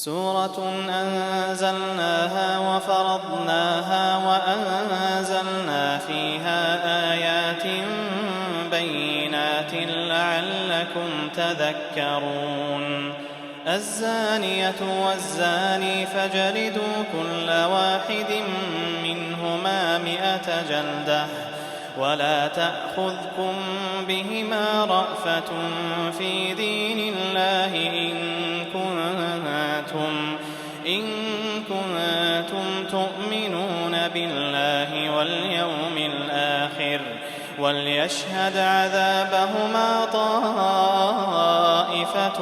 سورة أنزلناها وفرضناها وأنزلنا فيها آيات بينات لعلكم تذكرون. الزانية والزاني فاجلدوا كل واحد منهما 100 جلدة ولا تأخذكم بهما رأفة في دين الله إن كنتم تؤمنون بالله واليوم الآخر وليشهد عذابهما طائفة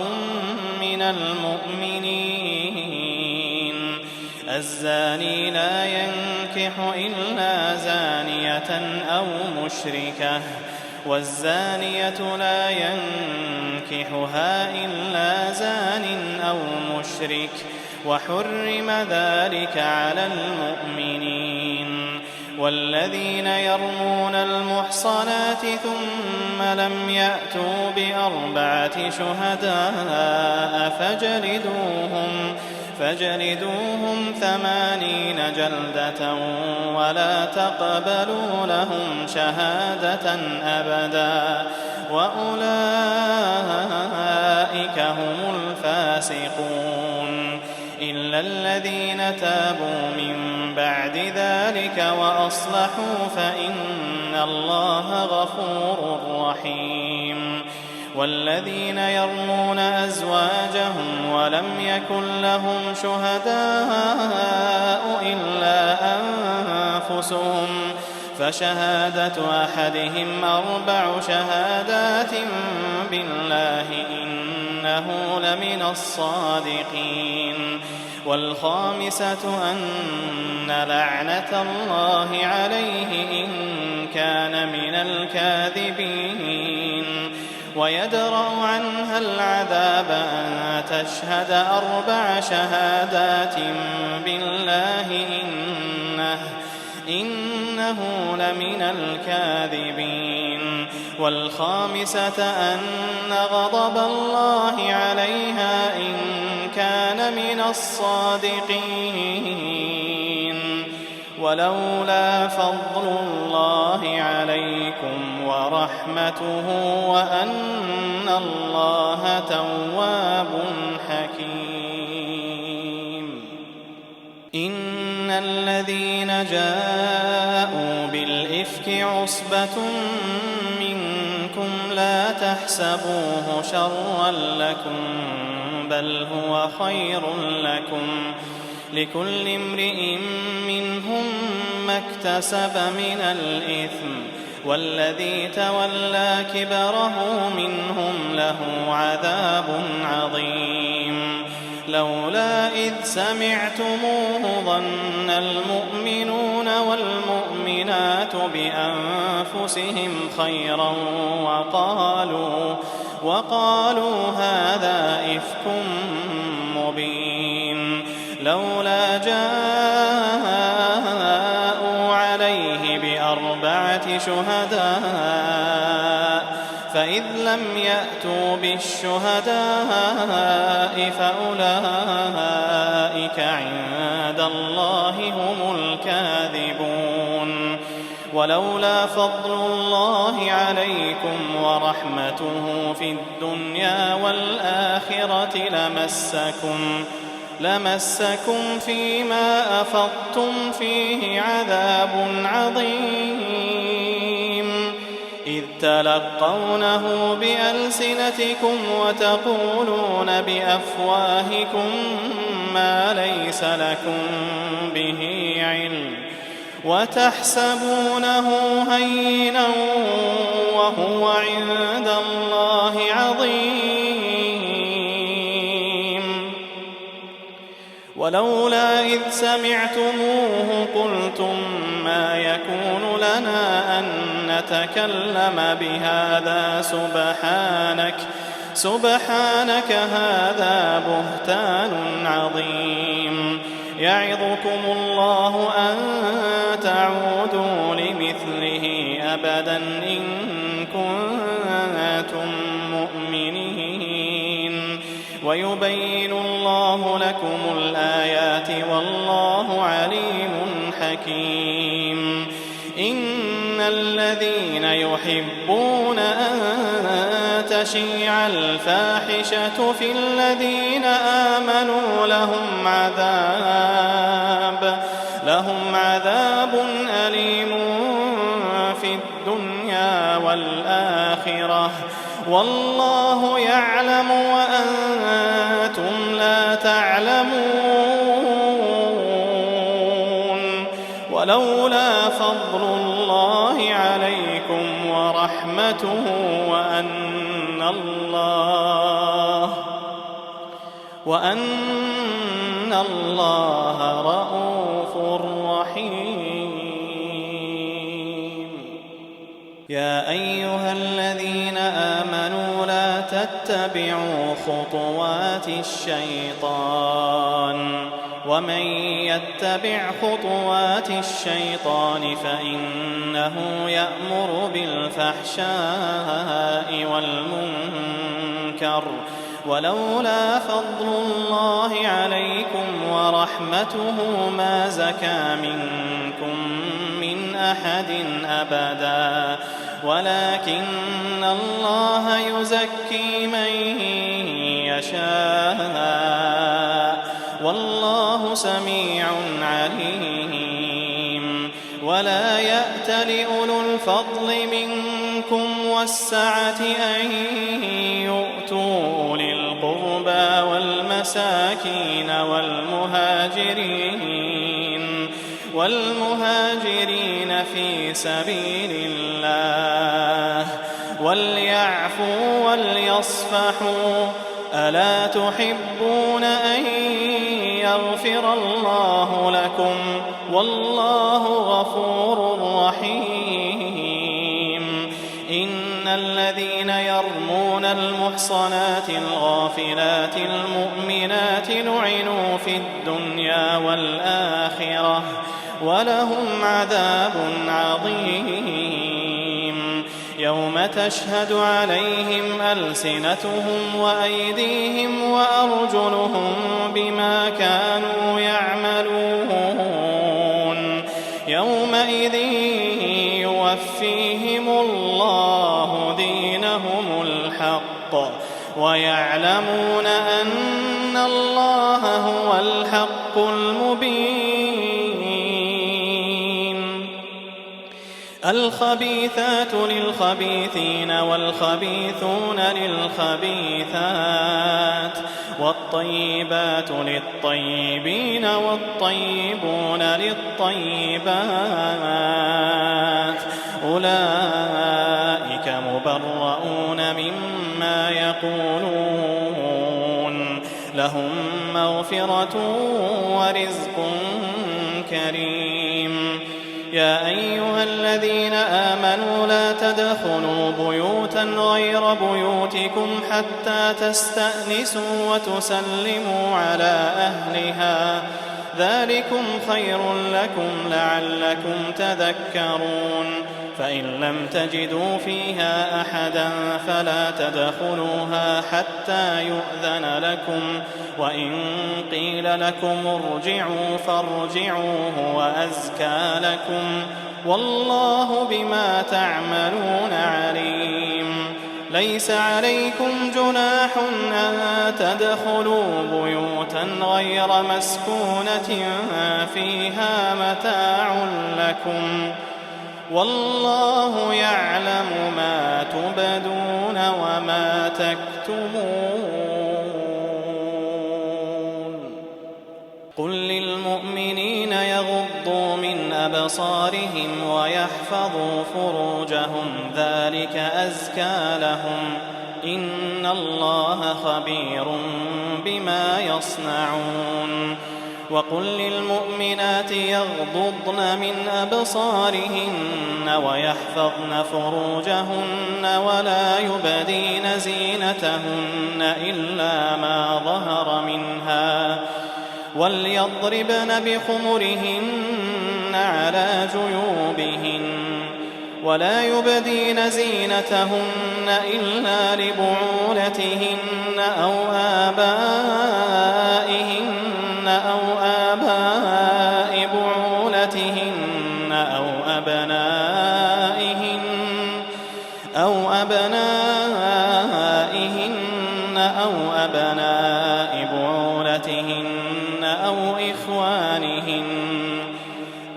من المؤمنين. الزاني لا ينكح إلا زانية أو مشركة والزانية لا ينكحها إلا زان أو مشرك وحرم ذلك على المؤمنين. والذين يرمون المحصنات ثم لم يأتوا ب4 شهداء فاجلدوهم 80 جلدة ولا تقبلوا لهم شهادة أبدا وأولئك هم الفاسقون. إلا الذين تابوا من بعد ذلك وأصلحوا فإن الله غفور رحيم. والذين يرمون أزواجهم ولم يكن لهم شهداء إلا أنفسهم فشهادة أحدهم 4 شهادات بالله إنه لمن الصادقين. والخامسة أن لعنة الله عليه إن كان من الكاذبين. ويدرأ عنها العذاب أن تشهد 4 شهادات بالله إنه لمن الكاذبين. والخامسة أن غضب الله عليها إن كان من الصادقين. ولولا فضل الله عليكم ورحمته وأن الله تواب حكيم. إن الذين جاءوا بالإفك عصبة منكم لا تحسبوه شرا لكم بل هو خير لكم لكل امرئ منهم ما اكتسب من الإثم والذي تولى كبره منهم له عذاب عظيم. لولا إذ سمعتموه ظن المؤمنون والمؤمنات بأنفسهم خيرا وقالوا هذا إفك مبين. لولا جاءوا عليه ب4 شهداء فإذ لم يأتوا بالشهداء فأولئك عند الله هم الكاذبون. ولولا فضل الله عليكم ورحمته في الدنيا والآخرة لمسكم فيما أفضتم فيه عذاب عظيم إذ تلقونه بألسنتكم وتقولون بأفواهكم ما ليس لكم به علم وتحسبونه هينا وهو عند الله عظيم. ولولا إذ سمعتموه قلتم ما يكون لنا أن نتكلم بهذا سبحانك هذا بهتان عظيم. يعظكم الله أن تعودوا لمثله أبدا إن كنتم مؤمنين ويبين الله لكم الآيات والله عليم حكيم إن الذين يحبون أن تشيع الفاحشة في الذين آمنوا لهم عذاب أليم في الدنيا والآخرة والله يعلم وأنتم لا تعلمون ولولا فضل الله عليكم ورحمته وأن الله رءوف رحيم. يا أيها الذين آمنوا لا تتبعوا خطوات الشيطان ومن يتبع خطوات الشيطان فإنه يأمر بالفحشاء والمنكر ولولا فضل الله عليكم ورحمته ما زكى منكم من أحد أبدا ولكن الله يزكي من يشاء والله سميع عليم. ولا يأت لأولو الفضل منكم والسعة أن يؤتوا أولي القربى والمساكين والمهاجرين في سبيل الله وليعفوا وليصفحوا ألا تحبون أن يغفر الله لكم والله غفور رحيم. إن الذين يرمون المحصنات الغافلات المؤمنات لعنوا في الدنيا والآخرة ولهم عذاب عظيم يوم تشهد عليهم ألسنتهم وأيديهم وأرجلهم بما كانوا يعملون يومئذ يوفيهم الله دينهم الحق ويعلمون أن الله هو الحق المبين. الخبيثات للخبيثين والخبيثون للخبيثات والطيبات للطيبين والطيبون للطيبات أولئك مبرؤون مما يقولون لهم مغفرة ورزق كريم. يا أيها الذين آمنوا لا تدخلوا بيوتا غير بيوتكم حتى تستأنسوا وتسلموا على أهلها ذلكم خير لكم لعلكم تذكرون. فإن لم تجدوا فيها أحدا فلا تدخلوها حتى يؤذن لكم وإن قيل لكم ارجعوا فارجعوا هو أزكى لكم والله بما تعملون عليم. ليس عليكم جناح أن تدخلوا بيوتا غير مسكونة فيها متاع لكم والله يعلم ما تبدون وما تكتمون. قل للمؤمنين يغضوا من أبصارهم ويحفظوا فروجهم ذلك أزكى لهم إن الله خبير بما يصنعون. وقل للمؤمنات يغضضن من أبصارهن ويحفظن فروجهن ولا يبدين زينتهن إلا ما ظهر منها وليضربن بخمرهن على جيوبهن ولا يبدين زينتهن إلا لبعولتهن أو آبائهن أو آباء بعولتهن أو أبناء بعولتهن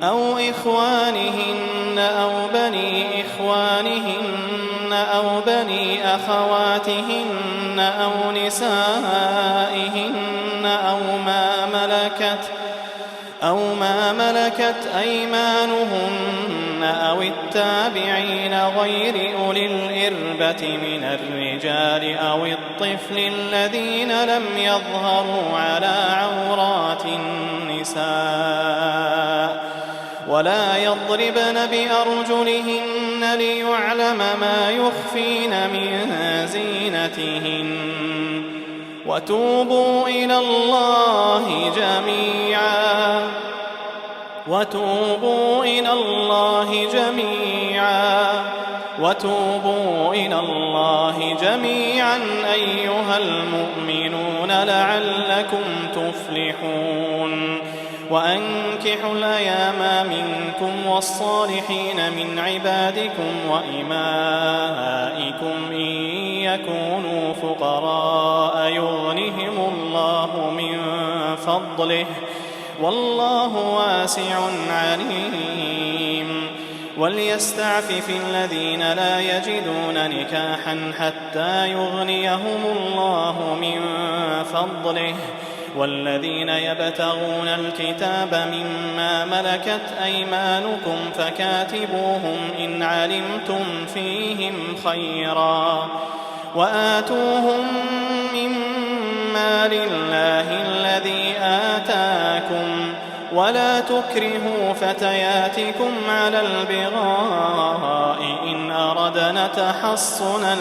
أو إخوانهن أو بني إخوانهن أو بني أخواتهن أو نسائهن أو ما ملكت أيمانهن أو التابعين غير أولي الإربة من الرجال أو الطفل الذين لم يظهروا على عورات النساء ولا يضربن بأرجلهن ليعلم ما يخفين من زينتهن وتوبوا إلى الله جميعا أيها المؤمنون لعلكم تفلحون وأنكحوا الأيام منكم والصالحين من عبادكم وإمائكم إن يكونوا فقراء يغنهم الله من فضله والله واسع عليم وليستعفف الذين لا يجدون نكاحا حتى يغنيهم الله من فضله والذين يبتغون الكتاب مما ملكت أيمانكم فكاتبوهم إن علمتم فيهم خيرا وآتوهم مما لله الذي آتاكم ولا تكرهوا فتياتكم على البغاء إن أردنا تحصنا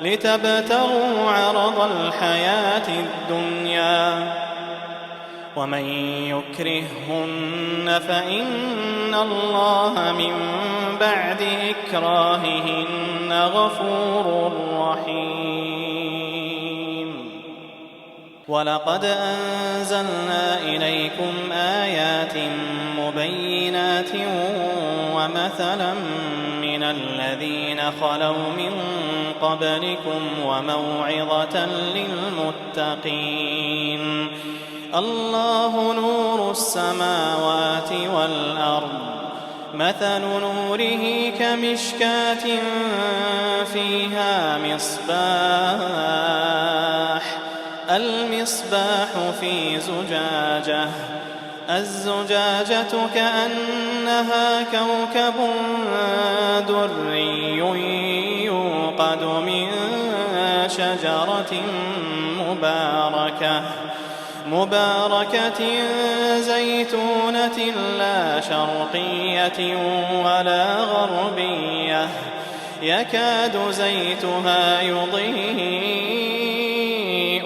لتبتغوا عرض الحياة الدنيا ومن يكرههن فإن الله من بعد إكراههن غفور رحيم ولقد أنزلنا إليكم آيات مبينات ومثلا من الذين خلوا من قبلكم وموعظة للمتقين الله نور السماوات والأرض مثل نوره كمشكاة فيها المصباح في زجاجة الزجاجة كأنها كوكب دري يوقد من شجرة مباركة زيتونة لا شرقية ولا غربية يكاد زيتها يضيء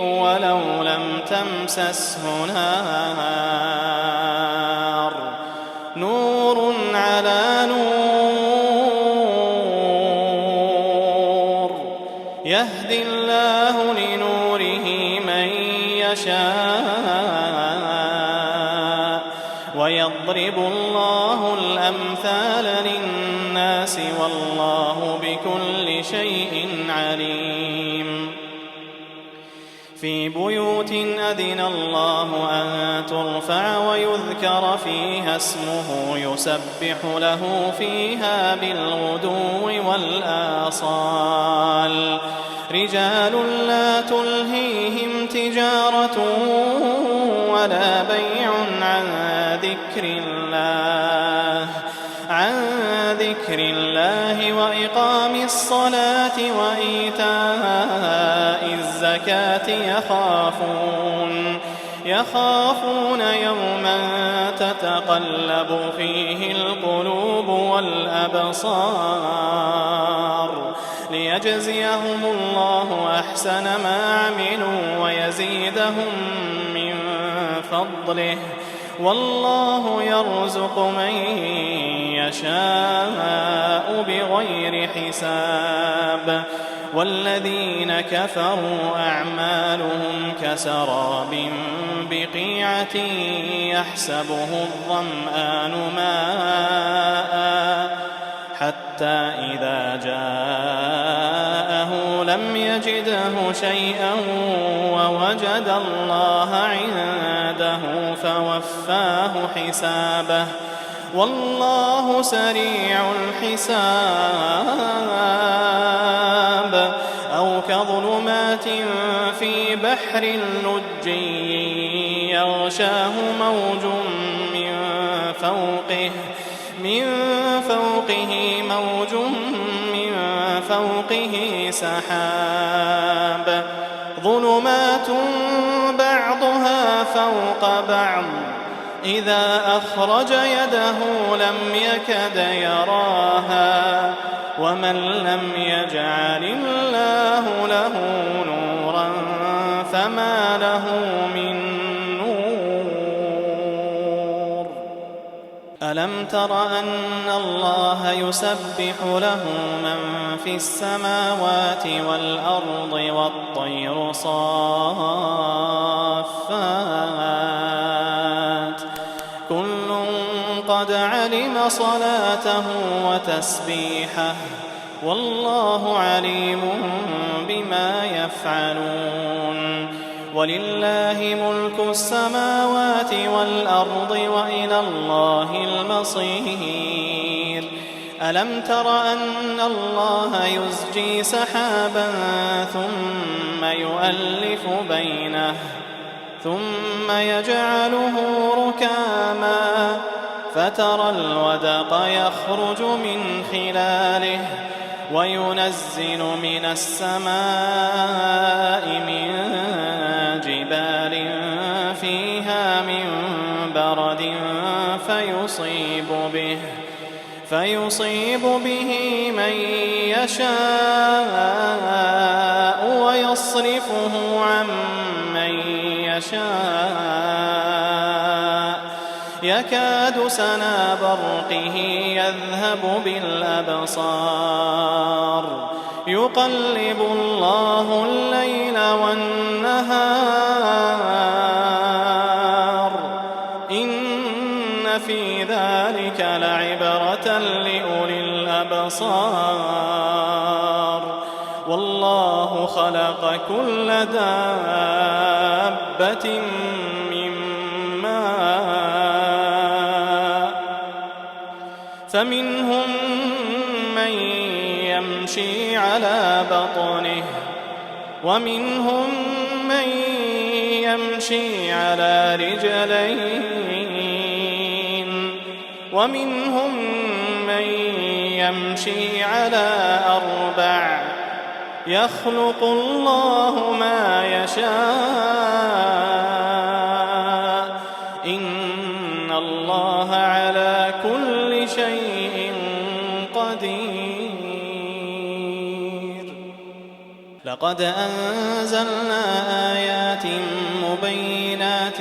ولو لم تمسسه نار نور على نور يهدي الله لنوره من يشاء ويضرب الله الأمثال للناس والله بكل شيء عليم في بيوت أذن الله أن ترفع ويذكر فيها اسمه يسبح له فيها بالغدو والآصال رجال لا تلهيهم تجارة ولا بيع عن ذكر الله وإقام الصلاة وإيتاء الزكاة يخافون يوما تتقلب فيه القلوب والأبصار ليجزيهم الله أحسن ما عملوا ويزيدهم من فضله والله يرزق من يشاء بغير حساب. والذين كفروا أعمالهم كسراب بقيعة يحسبه الظمآن ماء حتى إذا جاءه لم يجده شيئا ووجد الله عنده فوفاه حسابه والله سريع الحساب. أو كظلمات في بحر لج يغشاه موج من فوقه موج من فوقه سحاب ظلمات بعضها فوق بعض إذا أخرج يده لم يكد يراها ومن لم يجعل الله له نورا فما له من نور. ألم تر أن الله يسبح له من في السماوات والأرض والطير صافات كل قد علم صلاته وتسبيحه والله عليم بما يفعلون. ولله ملك السماوات والأرض وإلى الله المصير. ألم تر أن الله يزجي سحابا ثم يؤلف بينه ثم يجعله ركاما فترى الودق يخرج من خلاله وينزل من السماء من جبال فيها من برد فيصيب به من يشاء ويصرفه عن من يشاء يكاد سنا برقه يذهب بالأبصار يقلب الله الليل والنهار إن في ذلك لعبرة لأولي الأبصار. والله خلق كل دابة من ماء فمنهم من يمشي على بطنه ومنهم من يمشي على رجلين ومنهم من يمشي على أربع يخلق الله ما يشاء إن الله على كل شيء قدير. لقد أنزلنا آيات مبينات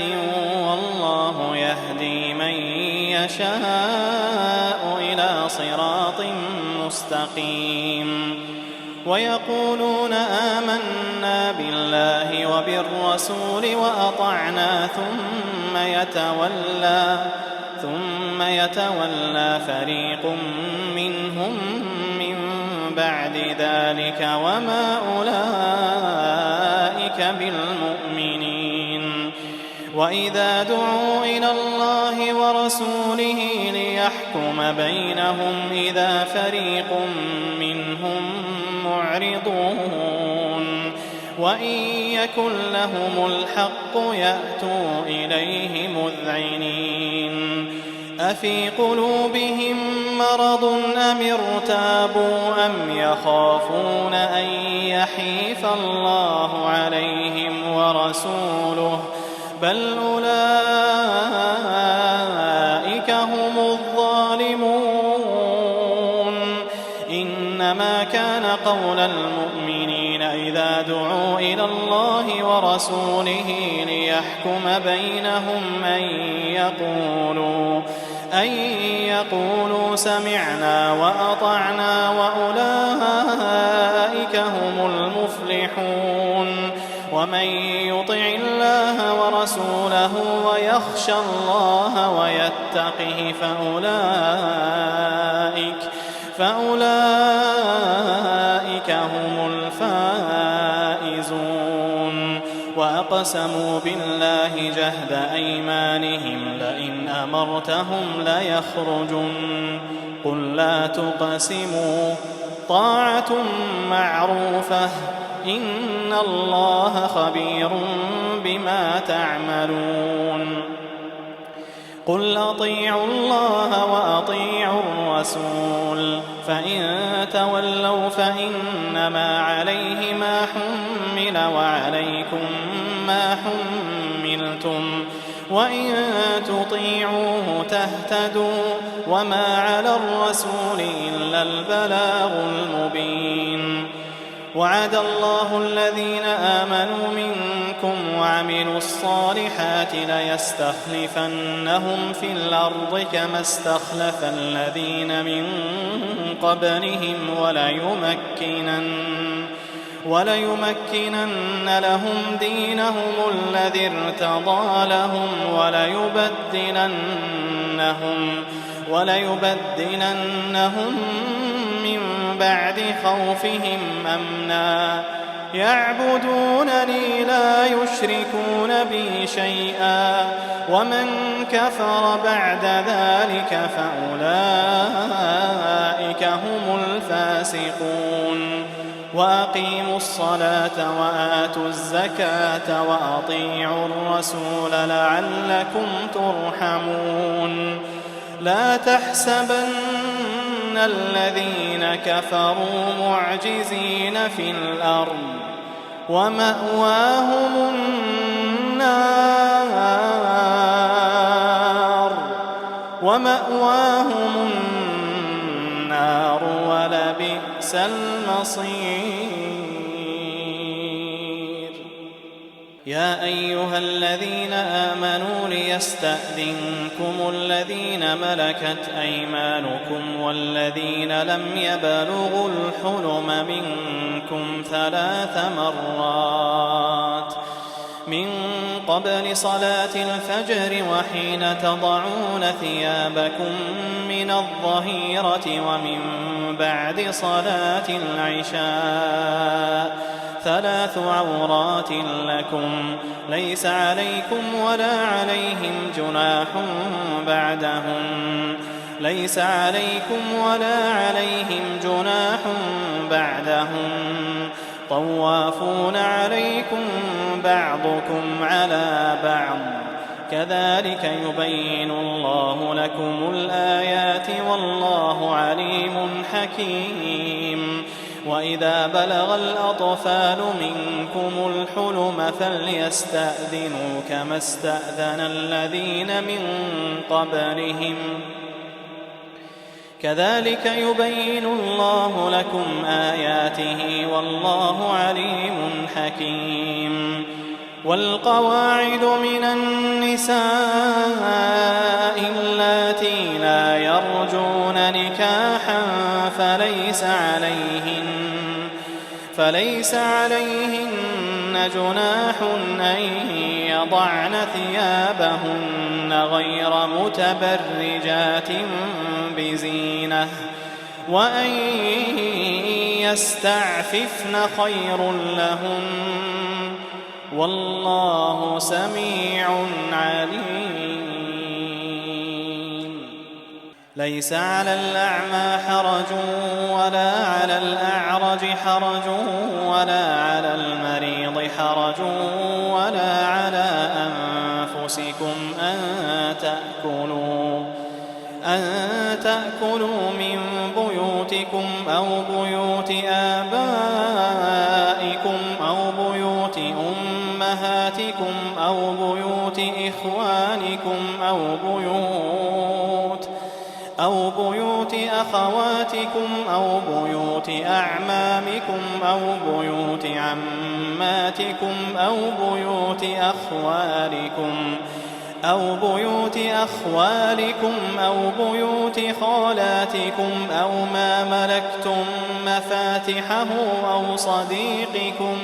والله يهدي من يشاء إلى صراط مستقيم. ويقولون آمنا بالله وبالرسول وأطعنا ثم يتولى فريق منهم من بعد ذلك وما أولئك بالمؤمنين. وإذا دعوا إلى الله ورسوله ليحكم بينهم إذا فريق منهم معرضون وإن يكن لهم الحق يأتوا إليه مذعنين. أفي قلوبهم مرض أم ارتابوا أم يخافون أن يحيف الله عليهم ورسوله بل أولئك هم الظالمون. إنما كان قول المؤمنين إذا دعوا إلى الله الله ورسوله ليحكم بينهم أن يقولوا سمعنا وأطعنا وأولئك هم المفلحون ومن يطع الله ورسوله ويخشى الله ويتقه فأولئك هم الفائزون وأقسموا بالله جهد أيمانهم لئن أمرتهم ليخرجن قل لا تقسموا طاعة معروفة إن الله خبير بما تعملون قل أطيعوا الله وأطيعوا الرسول فإن تولوا فإنما عليه ما حمل وعليكم ما حملتم وإن تطيعوه تهتدوا وما على الرسول إلا البلاغ المبين وعد الله الذين آمنوا منكم وعملوا الصالحات ليستخلفنهم في الأرض كما استخلف الذين من قبلهم وليمكنن لهم دينهم الذي ارتضى لهم وليبدلنهم من بعد خوفهم أمنا يعبدونني لا يشركون بي شيئا ومن كفر بعد ذلك فأولئك هم الفاسقون وأقيموا الصلاة وآتوا الزكاة وأطيعوا الرسول لعلكم ترحمون لا تحسبن الذين كفروا معجزين في الأرض ومأواهم النار ولبئس المصير يا أيها الذين آمنوا ليستأذنكم الذين ملكت أيمانكم والذين لم يبلغوا الحلم منكم 3 مرات من قبل صلاة الفجر وحين تضعون ثيابكم من الظهيرة ومن بعد صلاة العشاء 3 عورات لكم ليس عليكم ولا عليهم جناح بعدهم طوافون عليكم بعضكم على بعض كذلك يبين الله لكم الآيات والله عليم حكيم وإذا بلغ الأطفال منكم الحلم فليستأذنوا كما استأذن الذين من قبلهم كذلك يبين الله لكم آياته والله عليم حكيم والقواعد من النساء اللاتي لا يرجون نكاحا فليس عليهن جناح أن يضعن ثيابهن غير متبرجات بزينة وأن يستعففن خير لهن والله سميع عليم ليس على الأعمى حرج ولا على الأعرج حرج ولا على المريض حرج ولا على أنفسكم أن تأكلوا من بيوتكم أو بيوت آبائكم أو بيوت أمهاتكم أو بيوت إخوانكم أو بيوت أخواتكم أو بيوت أعمامكم أو بيوت عماتكم أو بيوت أخوالكم أو بيوت خالاتكم أو ما ملكتم مفاتحه أو صديقكم.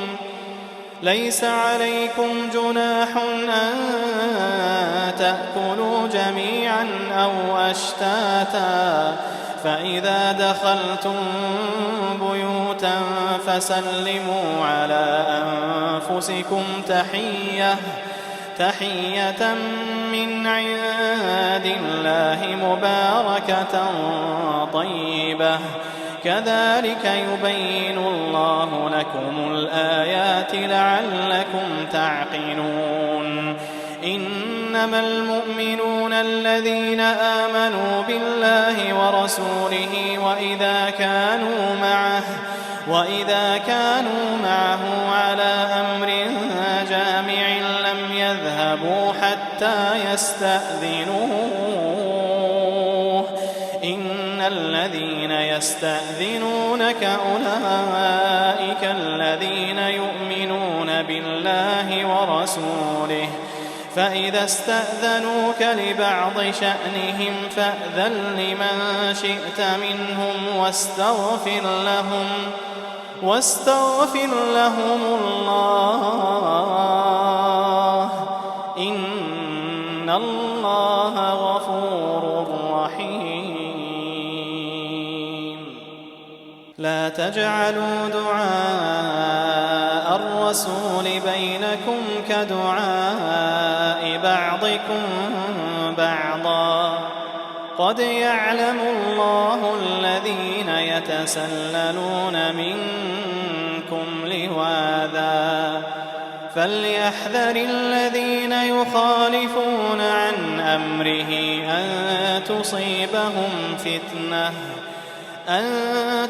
ليس عليكم جناح أن تأكلوا جميعا أو أشتاتا، فإذا دخلتم بيوتا فسلموا على أنفسكم تحية من عند الله مباركة طيبة، كذلك يبين الله لكم الآيات لعلكم تعقلون. إنما المؤمنون الذين آمنوا بالله ورسوله وإذا كانوا معه على أمر جامع لم يذهبوا حتى يستأذنوه. إن الذين يستأذنونك أولئك الذين يؤمنون بالله ورسوله، فإذا استأذنوك لبعض شأنهم فأذن لمن شئت منهم واستغفر لهم الله، إن الله غفور رحيم. لا تجعلوا دعاء الرسول بينكم كدعاء بعضكم بعضا، قد يعلم الله الذين يتسللون منكم لواذا، فليحذر الذين يخالفون عن أمره أن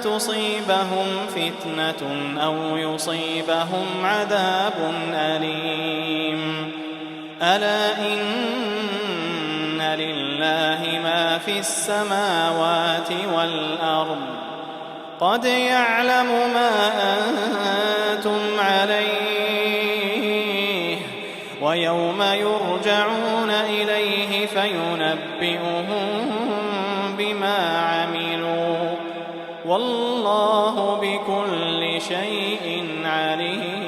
تصيبهم فتنة أو يصيبهم عذاب أليم. ألا إن لله ما في السماوات والأرض، قد يعلم ما أنتم عليه، ويوم يرجعون إليه فينبئهم بما عملوا، والله بكل شيء عليم.